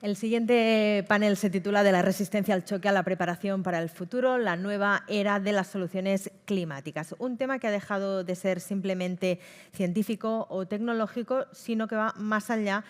El siguiente panel se titula De la resistencia al choque a la preparación para el futuro, la nueva era de las soluciones climáticas. Un tema que ha dejado de ser simplemente científico o tecnológico, sino que va más allá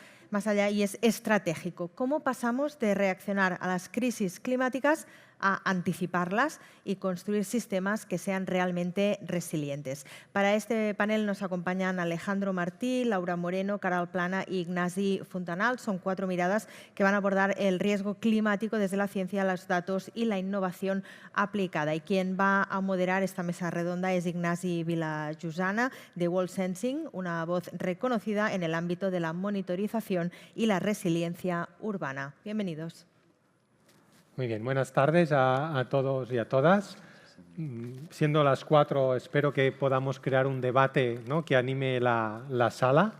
y es estratégico. ¿Cómo pasamos de reaccionar a las crisis climáticas a anticiparlas y construir sistemas que sean realmente resilientes? Para este panel nos acompañan Alejandro Martí, Laura Moreno, Caral Plana y Ignasi Fontanals. Son 4 miradas que van a abordar el riesgo climático desde la ciencia, los datos y la innovación aplicada. Y quien va a moderar esta mesa redonda es Ignasi Vilajosana, de World Sensing, una voz reconocida en el ámbito de la monitorización y la resiliencia urbana. Bienvenidos. Muy bien, buenas tardes a todos y a todas. Siendo las 4, espero que podamos crear un debate, ¿no?, que anime la sala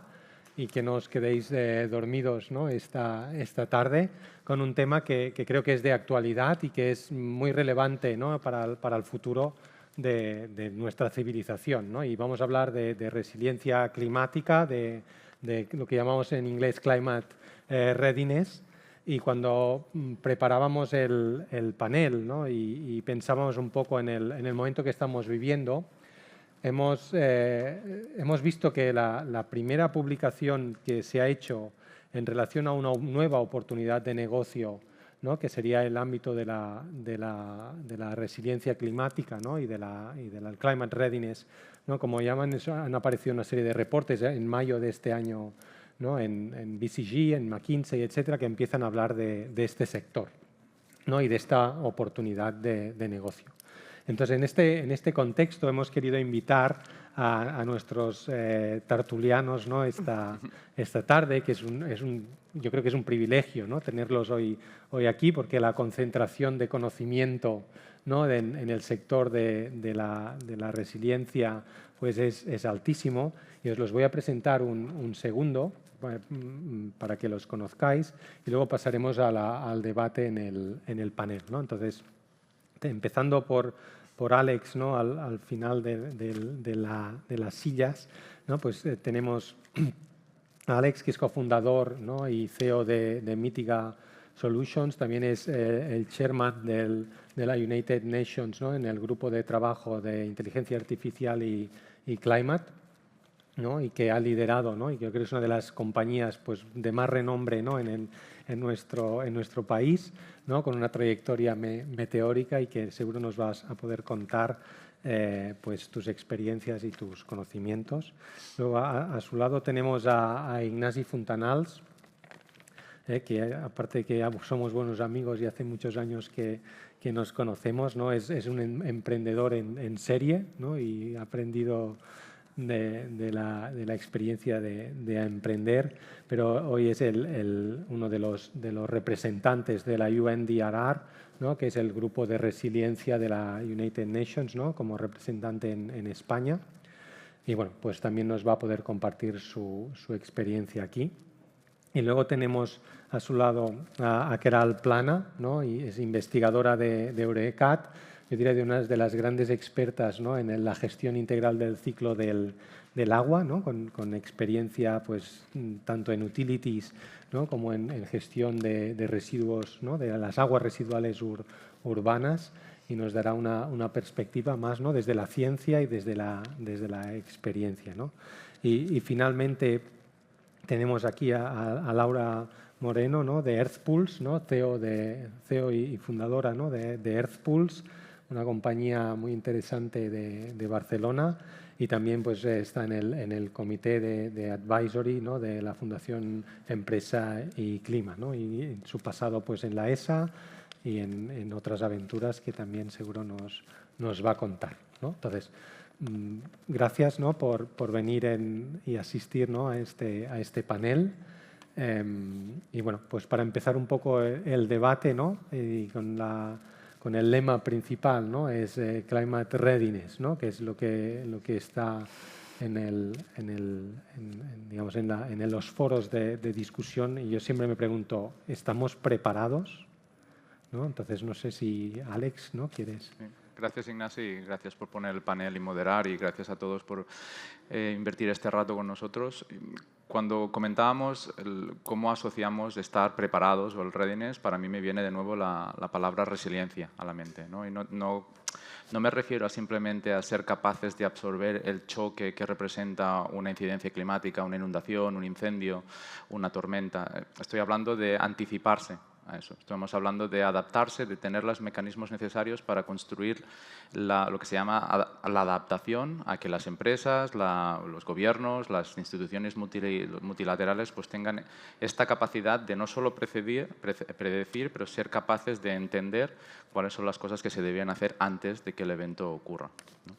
y que no os quedéis dormidos, ¿no?, esta tarde, con un tema que creo que es de actualidad y que es muy relevante, ¿no?, para el futuro de nuestra civilización, ¿no? Y vamos a hablar de resiliencia climática, de lo que llamamos en inglés climate readiness. Y cuando preparábamos el panel, ¿no?, y pensábamos un poco en el momento que estamos viviendo, hemos visto que la primera publicación que se ha hecho en relación a una nueva oportunidad de negocio, ¿no?, que sería el ámbito de la resiliencia climática, ¿no?, y de la climate readiness, ¿no?, como llaman, han aparecido una serie de reportes en mayo de este año, ¿no?, en BCG, en McKinsey, etcétera, que empiezan a hablar de este sector, ¿no?, y de esta oportunidad de negocio. Entonces, en este contexto hemos querido invitar a nuestros tertulianos, ¿no?, esta tarde, que yo creo que es un privilegio, ¿no?, tenerlos hoy aquí, porque la concentración de conocimiento, ¿no?, en el sector de la resiliencia pues es altísimo. Y os los voy a presentar un segundo para que los conozcáis y luego pasaremos al debate en el panel, ¿no? Entonces, empezando por Alex, ¿no?, al final de las sillas, ¿no?, pues tenemos a Alex, que es cofundador, ¿no?, y CEO de Mitiga Solutions. También es el chairman de la United Nations, ¿no?, en el grupo de trabajo de inteligencia artificial y climate, ¿no?, y que ha liderado, ¿no?, y yo creo que es una de las compañías pues de más renombre, ¿no?, en nuestro país, ¿no?, con una trayectoria meteórica, y que seguro nos vas a poder contar pues tus experiencias y tus conocimientos. Luego a su lado tenemos a Ignasi Fontanals, que aparte de que somos buenos amigos y hace muchos años que nos conocemos, ¿no?, es un emprendedor en serie, ¿no?, y ha aprendido de la experiencia de emprender, pero hoy es uno de los representantes de la UNDRR, ¿no?, que es el grupo de resiliencia de la United Nations, ¿no?, como representante en España. Y bueno, pues también nos va a poder compartir su experiencia aquí. Y luego tenemos a su lado a Caral Plana, ¿no?, y es investigadora de Eurecat, yo diría de una de las grandes expertas, ¿no?, en la gestión integral del ciclo del agua, ¿no?, con experiencia pues tanto en utilities, ¿no?, como en gestión de residuos, ¿no?, de las aguas residuales urbanas, y nos dará una perspectiva más, ¿no?, desde la ciencia y desde la experiencia, ¿no? Y finalmente tenemos aquí a Laura Moreno, ¿no?, de Earthpulse, ¿no?, CEO y fundadora, ¿no?, de Earthpulse, una compañía muy interesante de Barcelona, y también pues está en el comité de advisory, ¿no?, de la Fundación Empresa y Clima, ¿no?, y en su pasado pues en la ESA y en otras aventuras que también seguro nos va a contar, ¿no? Entonces, gracias, ¿no?, por venir y asistir, ¿no?, a este panel. Y bueno, pues para empezar un poco el debate, ¿no?, y con el lema principal, ¿no?, es Climate Readiness, ¿no?, que es lo que está digamos, en los foros de discusión. Y yo siempre me pregunto, ¿estamos preparados?, ¿no? Entonces, no sé si Alex, ¿no?, quieres. Sí. Gracias, Ignasi, gracias por poner el panel y moderar, y gracias a todos por invertir este rato con nosotros. Cuando comentábamos cómo asociamos estar preparados o el readiness, para mí me viene de nuevo la palabra resiliencia a la mente, ¿no? Y no me refiero simplemente a ser capaces de absorber el choque que representa una incidencia climática, una inundación, un incendio, una tormenta. Estoy hablando de anticiparse a eso. Estamos hablando de adaptarse, de tener los mecanismos necesarios para construir lo que se llama la adaptación a que las empresas, los gobiernos, las instituciones multilaterales pues tengan esta capacidad de no solo predecir, pero ser capaces de entender cuáles son las cosas que se debían hacer antes de que el evento ocurra, ¿no?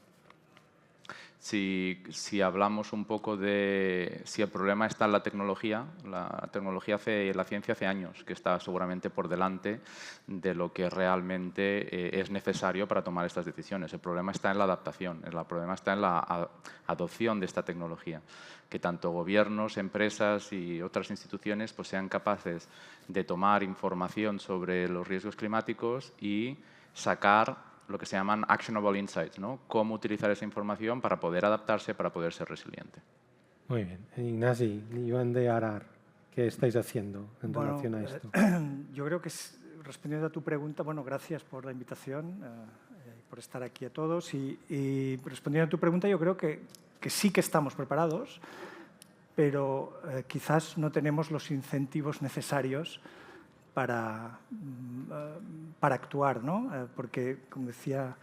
Si hablamos un poco de si el problema está en la tecnología la ciencia hace años que está seguramente por delante de lo que realmente es necesario para tomar estas decisiones. El problema está en la adaptación, el problema está en la adopción de esta tecnología, que tanto gobiernos, empresas y otras instituciones pues sean capaces de tomar información sobre los riesgos climáticos y sacar lo que se llaman actionable insights, ¿no? Cómo utilizar esa información para poder adaptarse, para poder ser resiliente. Muy bien. Ignasi, Joan de Arar, ¿qué estáis haciendo en relación a esto? Yo creo que, respondiendo a tu pregunta, bueno, gracias por la invitación, por estar aquí a todos. Y respondiendo a tu pregunta, yo creo que sí que estamos preparados, pero quizás no tenemos los incentivos necesarios para actuar, ¿no? Porque, como decía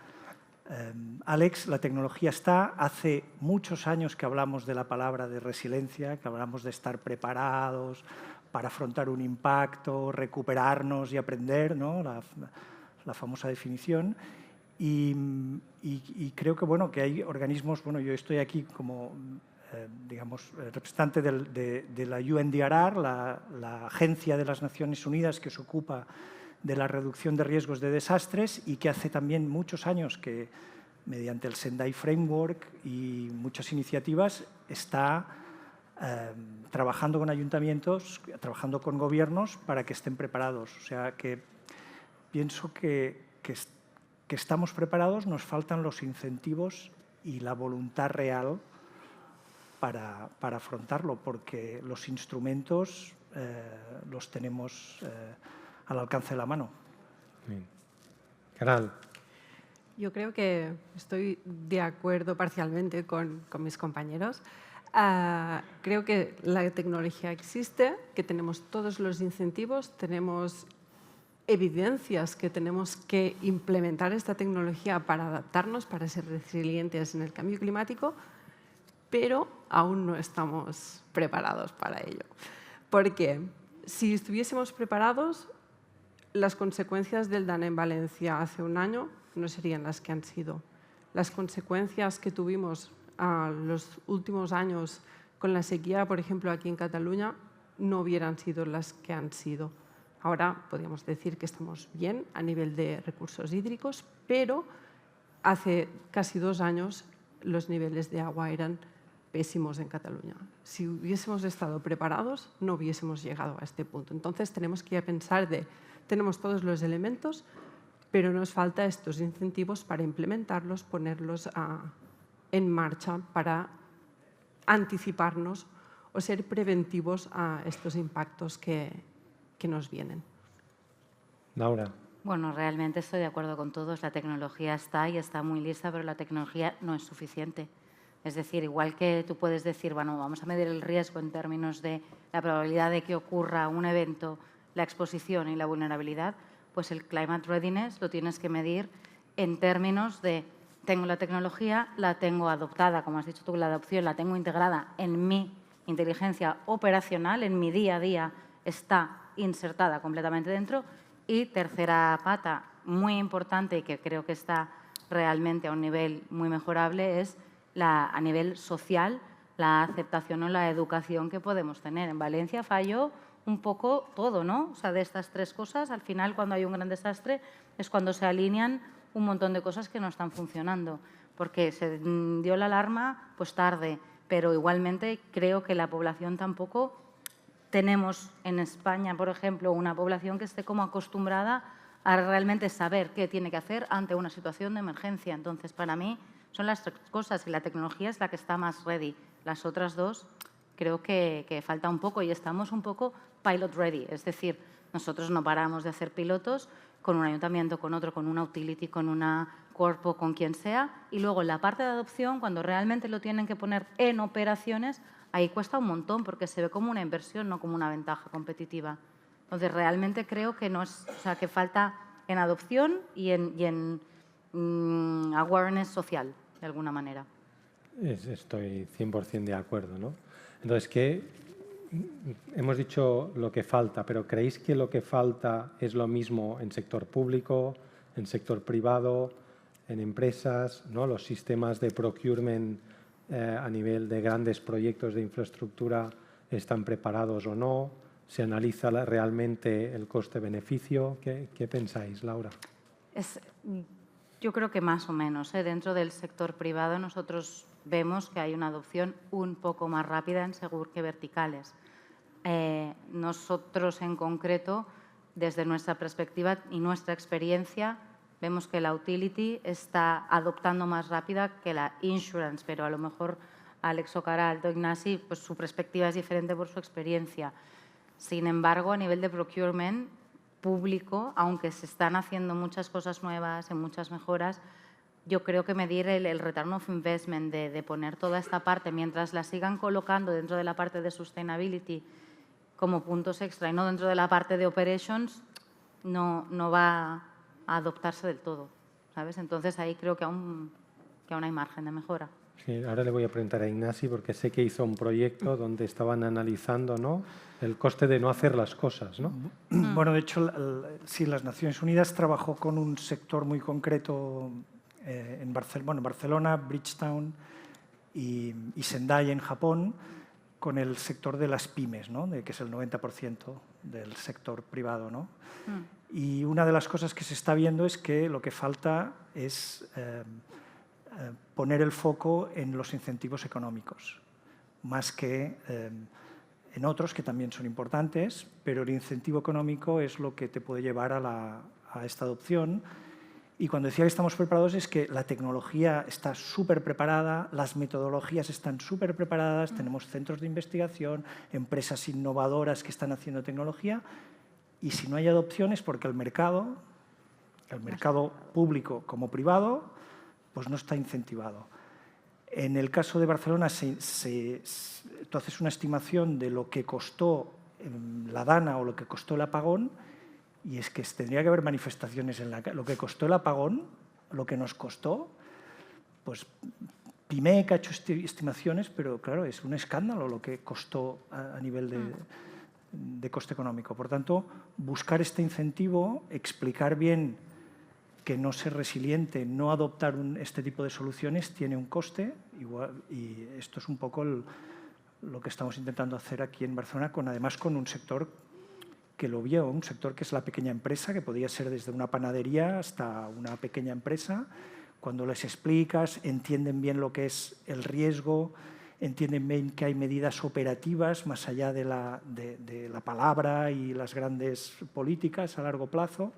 Alex, la tecnología está. Hace muchos años que hablamos de la palabra de resiliencia, que hablamos de estar preparados para afrontar un impacto, recuperarnos y aprender, ¿no? La famosa definición. Y creo que, bueno, que hay organismos, bueno, yo estoy aquí como digamos, representante de la UNDRR, la Agencia de las Naciones Unidas que se ocupa de la reducción de riesgos de desastres y que hace también muchos años que, mediante el Sendai Framework y muchas iniciativas, está trabajando con ayuntamientos, trabajando con gobiernos para que estén preparados. O sea, que pienso que estamos preparados, nos faltan los incentivos y la voluntad real para afrontarlo, porque los instrumentos los tenemos al alcance de la mano. Bien. Caral. Yo creo que estoy de acuerdo parcialmente con mis compañeros. Creo que la tecnología existe, que tenemos todos los incentivos, tenemos evidencias que tenemos que implementar esta tecnología para adaptarnos, para ser resilientes en el cambio climático, pero aún no estamos preparados para ello. Porque si estuviésemos preparados, las consecuencias del DANA en Valencia hace un año no serían las que han sido. Las consecuencias que tuvimos los últimos años con la sequía, por ejemplo, aquí en Cataluña, no hubieran sido las que han sido. Ahora podríamos decir que estamos bien a nivel de recursos hídricos, pero hace casi 2 años los niveles de agua eran pésimos en Cataluña. Si hubiésemos estado preparados, no hubiésemos llegado a este punto. Entonces tenemos que pensar tenemos todos los elementos, pero nos falta estos incentivos para implementarlos, ponerlos en marcha para anticiparnos o ser preventivos a estos impactos que nos vienen. Laura. Bueno, realmente estoy de acuerdo con todos. La tecnología está y está muy lista, pero la tecnología no es suficiente. Es decir, igual que tú puedes decir, bueno, vamos a medir el riesgo en términos de la probabilidad de que ocurra un evento, la exposición y la vulnerabilidad, pues el climate readiness lo tienes que medir en términos de tengo la tecnología, la tengo adoptada, como has dicho tú, la adopción la tengo integrada en mi inteligencia operacional, en mi día a día está insertada completamente dentro. Y tercera pata, muy importante y que creo que está realmente a un nivel muy mejorable, es a nivel social, la aceptación o la educación que podemos tener. En Valencia falló un poco todo, ¿no? O sea, de estas 3 cosas, al final, cuando hay un gran desastre, es cuando se alinean un montón de cosas que no están funcionando. Porque se dio la alarma, pues tarde, pero igualmente creo que la población tampoco tenemos en España, por ejemplo, una población que esté como acostumbrada a realmente saber qué tiene que hacer ante una situación de emergencia. Entonces, para mí, son las 3 cosas y la tecnología es la que está más ready. Las otras 2 creo que falta un poco y estamos un poco pilot ready. Es decir, nosotros no paramos de hacer pilotos con un ayuntamiento, con otro, con una utility, con una corpo, con quien sea. Y luego la parte de adopción, cuando realmente lo tienen que poner en operaciones, ahí cuesta un montón porque se ve como una inversión, no como una ventaja competitiva. Entonces, realmente creo que no es, o sea, que falta en adopción y en awareness social, de alguna manera. Estoy 100% de acuerdo, ¿no? Entonces, hemos dicho lo que falta, pero ¿creéis que lo que falta es lo mismo en sector público, en sector privado, en empresas, ¿no? Los sistemas de procurement a nivel de grandes proyectos de infraestructura están preparados o no? ¿Se analiza realmente el coste-beneficio? ¿Qué pensáis, Laura? Yo creo que más o menos. Dentro del sector privado nosotros vemos que hay una adopción un poco más rápida en Segur que verticales. Nosotros en concreto, desde nuestra perspectiva y nuestra experiencia, vemos que la utility está adoptando más rápida que la insurance, pero a lo mejor Alex Ocaral o Ignasi, pues su perspectiva es diferente por su experiencia. Sin embargo, a nivel de procurement público, aunque se están haciendo muchas cosas nuevas, en muchas mejoras, yo creo que medir el return of investment de poner toda esta parte, mientras la sigan colocando dentro de la parte de sustainability como puntos extra y no dentro de la parte de operations, no va a adoptarse del todo, ¿sabes? Entonces ahí creo que aún hay margen de mejora. Sí, ahora le voy a preguntar a Ignasi porque sé que hizo un proyecto donde estaban analizando, ¿no?, el coste de no hacer las cosas, ¿no? Bueno, de hecho, sí, las Naciones Unidas trabajó con un sector muy concreto en Barcelona, Bridgetown y Sendai en Japón, con el sector de las pymes, ¿no?, que es el 90% del sector privado, ¿no? Y una de las cosas que se está viendo es que lo que falta es poner el foco en los incentivos económicos, más que en otros que también son importantes, pero el incentivo económico es lo que te puede llevar a esta adopción. Y cuando decía que estamos preparados es que la tecnología está súper preparada, las metodologías están súper preparadas, tenemos centros de investigación, empresas innovadoras que están haciendo tecnología, y si no hay adopción es porque el mercado público como privado, pues no está incentivado. En el caso de Barcelona, tú haces una estimación de lo que costó la Dana o lo que costó el apagón, y es que tendría que haber manifestaciones en lo que costó el apagón, lo que nos costó, pues PIMEC ha hecho estimaciones, pero claro, es un escándalo lo que costó a nivel de coste económico. Por tanto, buscar este incentivo, explicar bien que no ser resiliente, no adoptar este tipo de soluciones tiene un coste, y esto es un poco lo que estamos intentando hacer aquí en Barcelona, además con un sector que lo vio, un sector que es la pequeña empresa, que podría ser desde una panadería hasta una pequeña empresa. Cuando les explicas, entienden bien lo que es el riesgo, entienden bien que hay medidas operativas más allá de la palabra y las grandes políticas a largo plazo.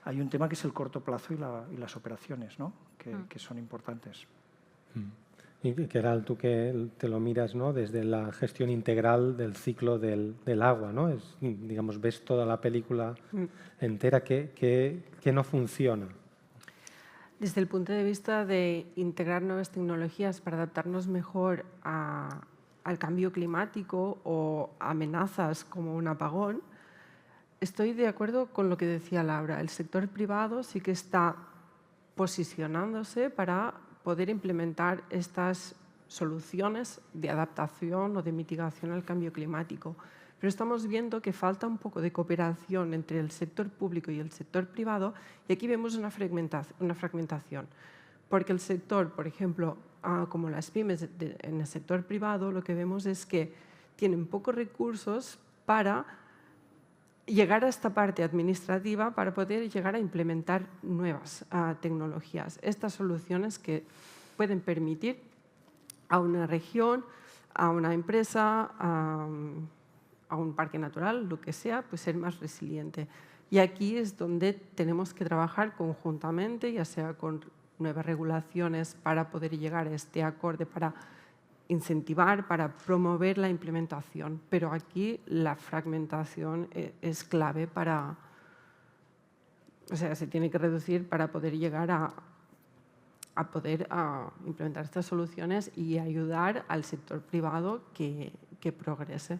Hay un tema que es el corto plazo y las operaciones, ¿no?, que son importantes. Y Keral, tú que te lo miras, ¿no?, desde la gestión integral del ciclo del agua, ¿no? Digamos, ves toda la película entera, ¿qué no funciona? Desde el punto de vista de integrar nuevas tecnologías para adaptarnos mejor al cambio climático o amenazas como un apagón, estoy de acuerdo con lo que decía Laura. El sector privado sí que está posicionándose para poder implementar estas soluciones de adaptación o de mitigación al cambio climático. Pero estamos viendo que falta un poco de cooperación entre el sector público y el sector privado, y aquí vemos una fragmentación. Porque el sector, por ejemplo, como las pymes en el sector privado, lo que vemos es que tienen pocos recursos para llegar a esta parte administrativa para poder llegar a implementar nuevas tecnologías. Estas soluciones que pueden permitir a una región, a una empresa, a un parque natural, lo que sea, pues ser más resiliente. Y aquí es donde tenemos que trabajar conjuntamente, ya sea con nuevas regulaciones para poder llegar a este acorde, para incentivar, para promover la implementación. Pero aquí la fragmentación es clave para... O sea, se tiene que reducir para poder llegar a poder implementar estas soluciones y ayudar al sector privado que progrese.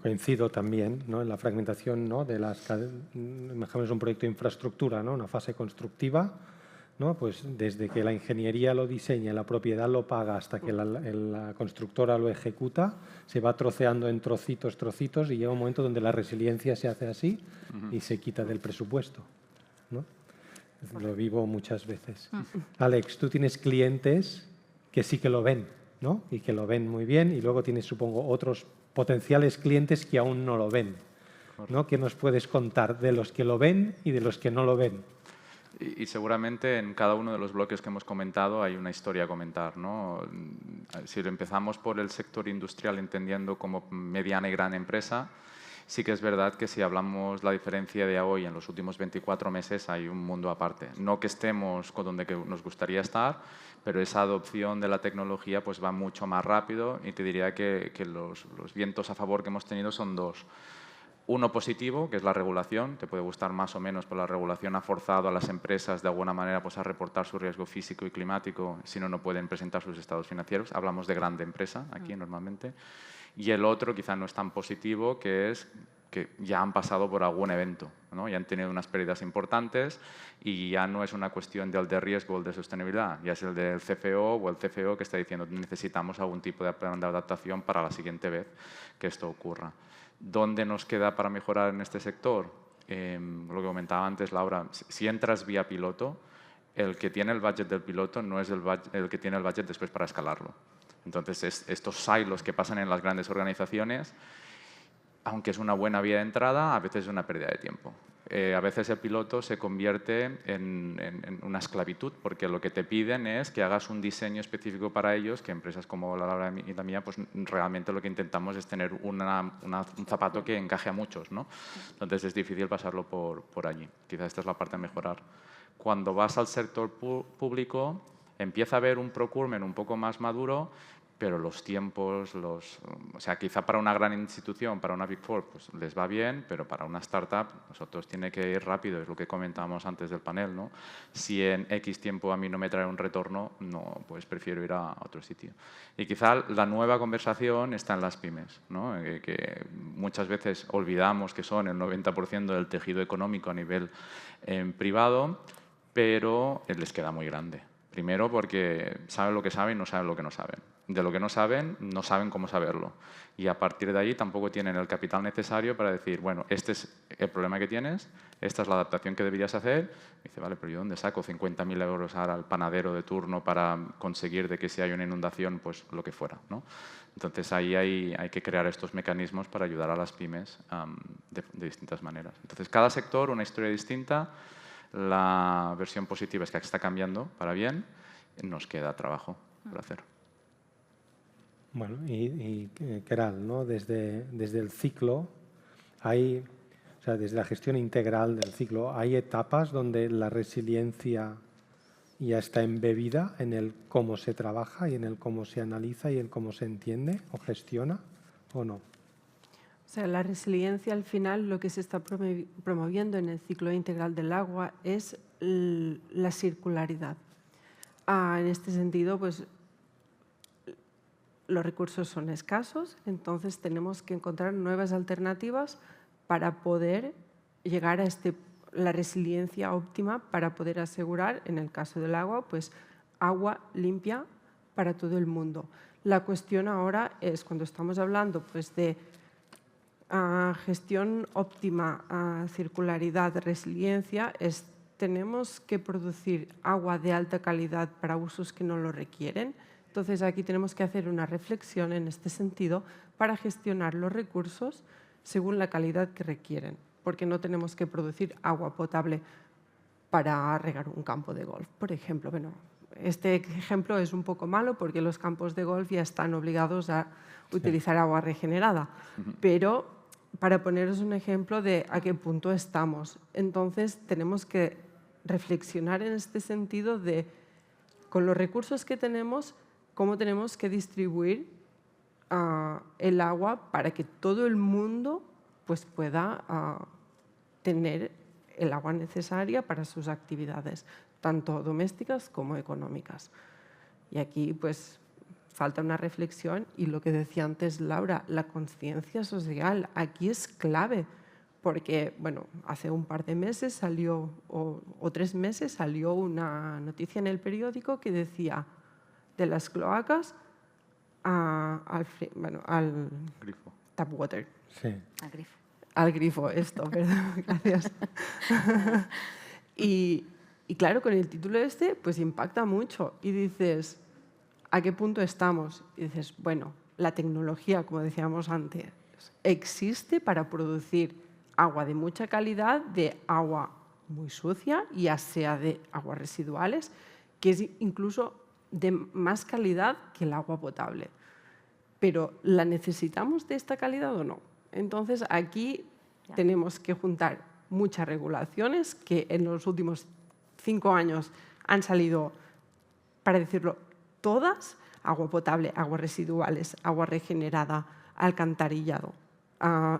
Coincido también, ¿no?, en la fragmentación, ¿no?, de las cadenas. Imaginemos un proyecto de infraestructura, ¿no?, una fase constructiva, ¿no?, pues desde que la ingeniería lo diseña, la propiedad lo paga, hasta que la constructora lo ejecuta, se va troceando en trocitos y llega un momento donde la resiliencia se hace así y se quita del presupuesto, ¿no? Lo vivo muchas veces. Alex, tú tienes clientes que sí que lo ven, ¿no?, y que lo ven muy bien, y luego tienes, supongo, otros potenciales clientes que aún no lo ven, ¿no? ¿Qué nos puedes contar de los que lo ven y de los que no lo ven? Y seguramente en cada uno de los bloques que hemos comentado hay una historia a comentar, ¿no? Si empezamos por el sector industrial, entendiendo como mediana y gran empresa, sí que es verdad que si hablamos la diferencia de hoy en los últimos 24 meses hay un mundo aparte. No que estemos con donde nos gustaría estar, pero esa adopción de la tecnología pues va mucho más rápido, y te diría que los vientos a favor que hemos tenido son dos. Uno positivo, que es la regulación. Te puede gustar más o menos, pero la regulación ha forzado a las empresas de alguna manera pues a reportar su riesgo físico y climático, si no, no pueden presentar sus estados financieros. Hablamos de grande empresa aquí normalmente. Y el otro quizá no es tan positivo, que es que ya han pasado por algún evento, ¿no? Ya han tenido unas pérdidas importantes y ya no es una cuestión del de riesgo o el de sostenibilidad, ya es el del CFO o el CFO que está diciendo necesitamos algún tipo de plan de adaptación para la siguiente vez que esto ocurra. ¿Dónde nos queda para mejorar en este sector? Lo que comentaba antes Laura, si entras vía piloto, el que tiene el budget del piloto no es el que tiene el budget después para escalarlo. Entonces, estos silos que pasan en las grandes organizaciones, aunque es una buena vía de entrada, a veces es una pérdida de tiempo. A veces el piloto se convierte en una esclavitud, porque lo que te piden es que hagas un diseño específico para ellos, que empresas como la y la mía, pues realmente lo que intentamos es tener un zapato que encaje a muchos, ¿no? Entonces es difícil pasarlo por allí. Quizás esta es la parte a mejorar. Cuando vas al sector público, empieza a haber un procurement un poco más maduro, pero los tiempos, o sea, quizá para una gran institución, para una Big Four, pues les va bien, pero para una startup nosotros tiene que ir rápido, es lo que comentábamos antes del panel, ¿no? Si en X tiempo a mí no me trae un retorno, no, pues prefiero ir a otro sitio. Y quizá la nueva conversación está en las pymes, ¿no? Que muchas veces olvidamos que son el 90% del tejido económico a nivel privado, pero les queda muy grande. Primero porque saben lo que saben y no saben lo que no saben. De lo que no saben cómo saberlo. Y a partir de ahí tampoco tienen el capital necesario para decir, bueno, este es el problema que tienes, esta es la adaptación que deberías hacer. Y dice, vale, pero ¿yo dónde saco 50.000 euros ahora al panadero de turno para conseguir de que si hay una inundación, pues lo que fuera, ¿no? Entonces ahí hay que crear estos mecanismos para ayudar a las pymes de distintas maneras. Entonces cada sector, una historia distinta. La versión positiva es que está cambiando para bien, nos queda trabajo por hacer. Bueno, y Keral, ¿no? Desde el ciclo, o sea, desde la gestión integral del ciclo, ¿hay etapas donde la resiliencia ya está embebida en el cómo se trabaja y en el cómo se analiza y en cómo se entiende o gestiona, o no? O sea, la resiliencia al final lo que se está promoviendo en el ciclo integral del agua es la circularidad. En este sentido, pues los recursos son escasos, entonces tenemos que encontrar nuevas alternativas para poder llegar a la resiliencia óptima, para poder asegurar, en el caso del agua, pues agua limpia para todo el mundo. La cuestión ahora es, cuando estamos hablando pues, de gestión óptima, circularidad, resiliencia, tenemos que producir agua de alta calidad para usos que no lo requieren. Entonces, aquí tenemos que hacer una reflexión en este sentido para gestionar los recursos según la calidad que requieren, porque no tenemos que producir agua potable para regar un campo de golf, por ejemplo. Bueno, este ejemplo es un poco malo porque los campos de golf ya están obligados a utilizar agua regenerada, pero para poneros un ejemplo de a qué punto estamos. Entonces, tenemos que reflexionar en este sentido de con los recursos que tenemos, cómo tenemos que distribuir el agua para que todo el mundo pues, pueda tener el agua necesaria para sus actividades, tanto domésticas como económicas. Y aquí pues falta una reflexión y lo que decía antes Laura, la conciencia social aquí es clave, porque bueno, hace un par de meses salió, o 3 meses, salió una noticia en el periódico que decía de las cloacas al Grifo. tap water. Sí. Al grifo. Al grifo, esto, perdón, gracias. Y claro, con el título este, pues impacta mucho. Y dices, ¿a qué punto estamos? Y dices, bueno, la tecnología, como decíamos antes, existe para producir agua de mucha calidad, de agua muy sucia, ya sea de aguas residuales, que es incluso de más calidad que el agua potable. Pero ¿la necesitamos de esta calidad o no? Entonces, aquí tenemos que juntar muchas regulaciones que en los últimos 5 años han salido, para decirlo, todas: agua potable, aguas residuales, agua regenerada, alcantarillado,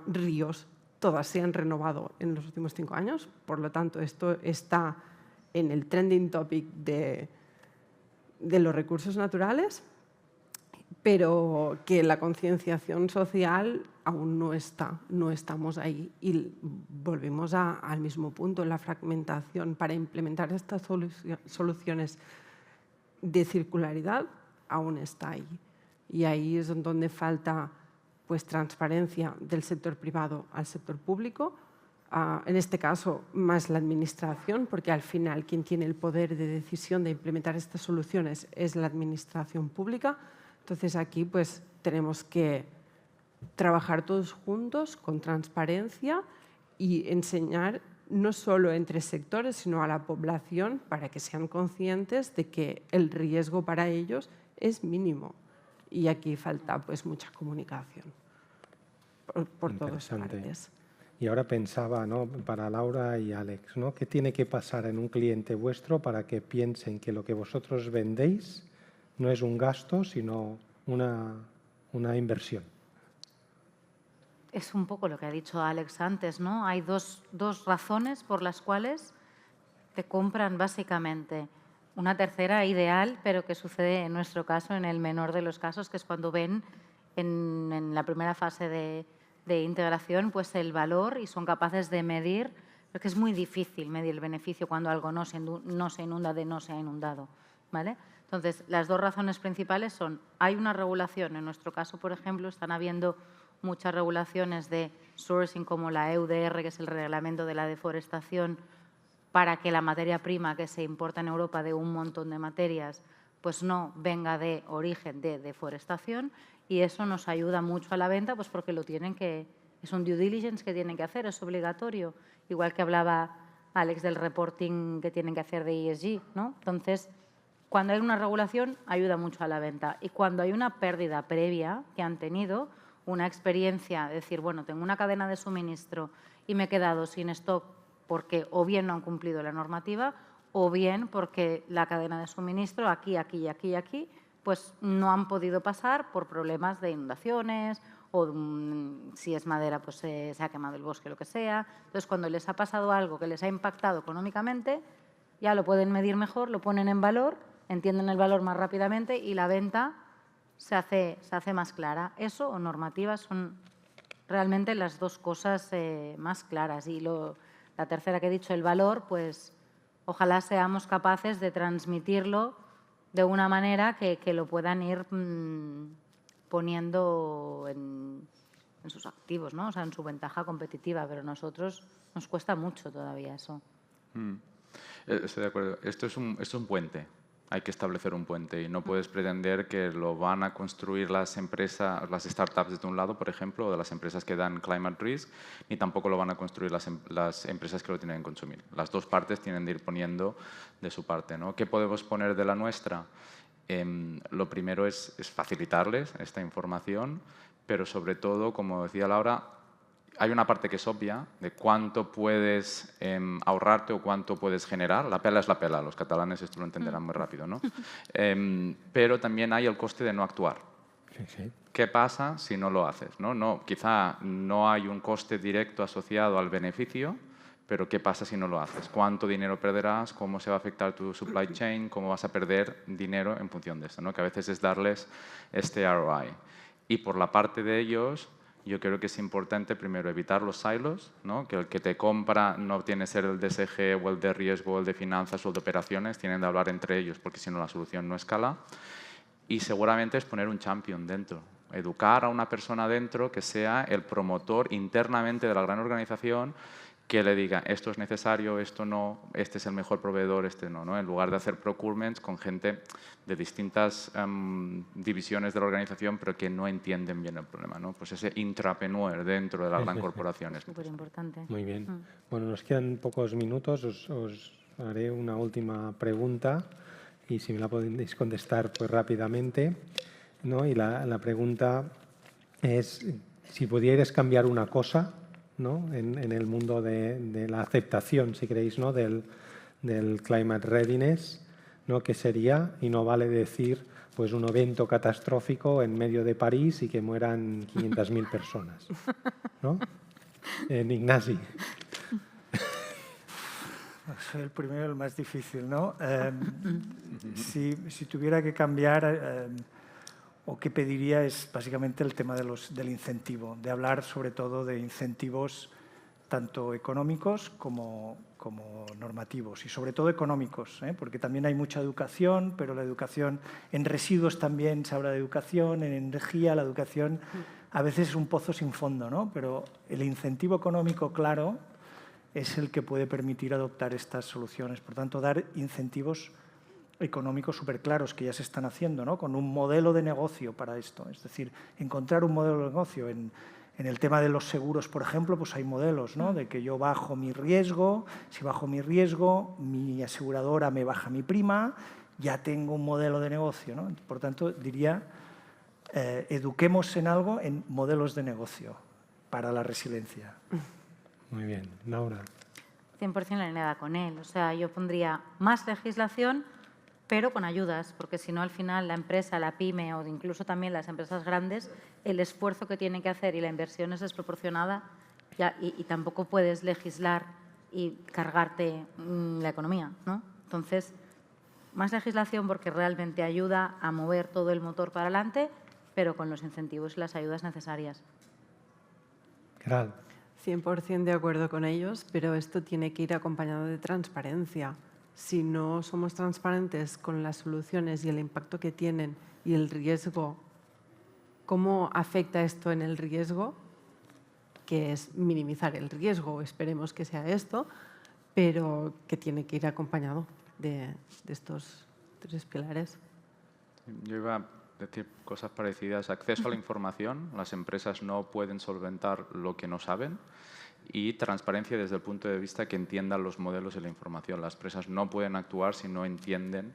ríos, todas se han renovado en los últimos 5 años. Por lo tanto, esto está en el trending topic de los recursos naturales, pero que la concienciación social aún no está, no estamos ahí. Y volvemos al mismo punto, la fragmentación para implementar estas soluciones de circularidad aún está ahí. Y ahí es donde falta pues, transparencia del sector privado al sector público, en este caso más la administración, porque al final quien tiene el poder de decisión de implementar estas soluciones es la administración pública. Entonces aquí pues, tenemos que trabajar todos juntos con transparencia y enseñar no solo entre sectores, sino a la población para que sean conscientes de que el riesgo para ellos es mínimo. Y aquí falta pues, mucha comunicación por todas partes. Y ahora pensaba, ¿no? Para Laura y Alex, ¿no? ¿Qué tiene que pasar en un cliente vuestro para que piensen que lo que vosotros vendéis no es un gasto, sino una inversión? Es un poco lo que ha dicho Alex antes, ¿no? Hay dos razones por las cuales te compran básicamente. Una tercera ideal, pero que sucede en nuestro caso, en el menor de los casos, que es cuando ven en la primera fase de integración pues el valor y son capaces de medir, porque es muy difícil medir el beneficio cuando algo no se inunda de no se ha inundado, ¿vale? Entonces, las 2 razones principales son, hay una regulación, en nuestro caso, por ejemplo, están habiendo muchas regulaciones de sourcing como la EUDR, que es el reglamento de la deforestación, para que la materia prima que se importa en Europa de un montón de materias pues no venga de origen de deforestación, y eso nos ayuda mucho a la venta pues porque es un due diligence que tienen que hacer, es obligatorio, igual que hablaba Alex del reporting que tienen que hacer de ESG, ¿no? Entonces, cuando hay una regulación ayuda mucho a la venta, y cuando hay una pérdida previa que han tenido, una experiencia de decir, bueno, tengo una cadena de suministro y me he quedado sin stock porque o bien no han cumplido la normativa o bien porque la cadena de suministro aquí, pues no han podido pasar por problemas de inundaciones o si es madera, pues se ha quemado el bosque, lo que sea. Entonces, cuando les ha pasado algo que les ha impactado económicamente, ya lo pueden medir mejor, lo ponen en valor, entienden el valor más rápidamente y la venta se hace más clara. Eso o normativas son realmente las 2 cosas más claras. Y la tercera que he dicho, el valor, pues ojalá seamos capaces de transmitirlo de una manera que lo puedan ir poniendo en sus activos, ¿no? O sea, en su ventaja competitiva, pero a nosotros nos cuesta mucho todavía eso. Estoy de acuerdo. Esto es un puente. Hay que establecer un puente y no puedes pretender que lo van a construir las empresas, las startups desde un lado, por ejemplo, o de las empresas que dan climate risk, ni tampoco lo van a construir las empresas que lo tienen que consumir. Las 2 partes tienen de ir poniendo de su parte, ¿no? ¿Qué podemos poner de la nuestra? Lo primero es facilitarles esta información, pero sobre todo, como decía Laura, hay una parte que es obvia de cuánto puedes ahorrarte o cuánto puedes generar. La pela es la pela, los catalanes esto lo entenderán muy rápido, ¿no? Pero también hay el coste de no actuar. Sí, sí. ¿Qué pasa si no lo haces? Quizá no hay un coste directo asociado al beneficio, pero ¿qué pasa si no lo haces? ¿Cuánto dinero perderás? ¿Cómo se va a afectar tu supply chain? ¿Cómo vas a perder dinero en función de esto? ¿No? Que a veces es darles este ROI. Y por la parte de ellos, yo creo que es importante primero evitar los silos, ¿no? Que el que te compra no tiene que ser el de SG o el de riesgo o el de finanzas o el de operaciones, tienen de hablar entre ellos porque si no la solución no escala. Y seguramente es poner un champion dentro, educar a una persona dentro que sea el promotor internamente de la gran organización que le diga esto es necesario, esto no, este es el mejor proveedor, este no, ¿no? En lugar de hacer procurements con gente de distintas divisiones de la organización pero que no entienden bien el problema, ¿no? Pues ese intrapreneur dentro de la gran corporación es Súper importante. Muy bien. Bueno, nos quedan pocos minutos. Os haré una última pregunta y si me la podéis contestar pues rápidamente, ¿no? Y la pregunta es si pudierais cambiar una cosa, ¿no? en el mundo de la aceptación, si queréis, ¿no? del climate readiness, ¿no? ¿Qué sería? Y no vale decir pues un evento catastrófico en medio de París y que mueran 500.000 personas, ¿no? Ignasi. Soy el primero, el más difícil, ¿no? Si tuviera que cambiar, o qué pediría es básicamente el tema del incentivo, de hablar sobre todo de incentivos tanto económicos como normativos y sobre todo económicos, porque también hay mucha educación, pero la educación en residuos también se habla de educación, en energía la educación a veces es un pozo sin fondo, ¿no? Pero el incentivo económico claro es el que puede permitir adoptar estas soluciones. Por tanto, dar incentivos económicos súper claros que ya se están haciendo, ¿no? Con un modelo de negocio para esto. Es decir, encontrar un modelo de negocio. En el tema de los seguros, por ejemplo, pues hay modelos, ¿no? De que yo bajo mi riesgo, si bajo mi riesgo, mi aseguradora me baja mi prima, ya tengo un modelo de negocio, ¿no? Por tanto, diría, eduquemos en algo en modelos de negocio para la resiliencia. Muy bien. Laura. 100% alineada con él. O sea, yo pondría más legislación, pero con ayudas, porque si no, al final, la empresa, la pyme o incluso también las empresas grandes, el esfuerzo que tienen que hacer y la inversión es desproporcionada y tampoco puedes legislar y cargarte la economía, ¿no? Entonces, más legislación porque realmente ayuda a mover todo el motor para adelante, pero con los incentivos y las ayudas necesarias. Caral. 100% de acuerdo con ellos, pero esto tiene que ir acompañado de transparencia. Si no somos transparentes con las soluciones y el impacto que tienen y el riesgo, cómo afecta esto en el riesgo, que es minimizar el riesgo, esperemos que sea esto, pero que tiene que ir acompañado de estos 3 pilares. Yo iba a decir cosas parecidas. Acceso a la información. Las empresas no pueden solventar lo que no saben. Y transparencia desde el punto de vista que entiendan los modelos y la información. Las empresas no pueden actuar si no entienden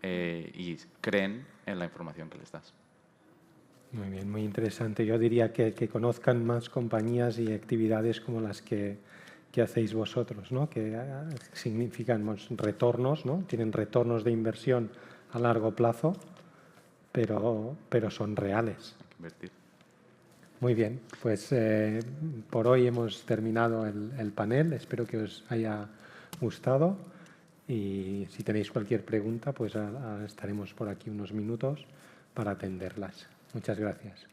y creen en la información que les das. Muy bien, muy interesante. Yo diría que conozcan más compañías y actividades como las que hacéis vosotros, ¿no? Que significan retornos, ¿no? Tienen retornos de inversión a largo plazo, pero son reales. Hay que invertir. Muy bien, pues por hoy hemos terminado el panel. Espero que os haya gustado y si tenéis cualquier pregunta, pues estaremos por aquí unos minutos para atenderlas. Muchas gracias.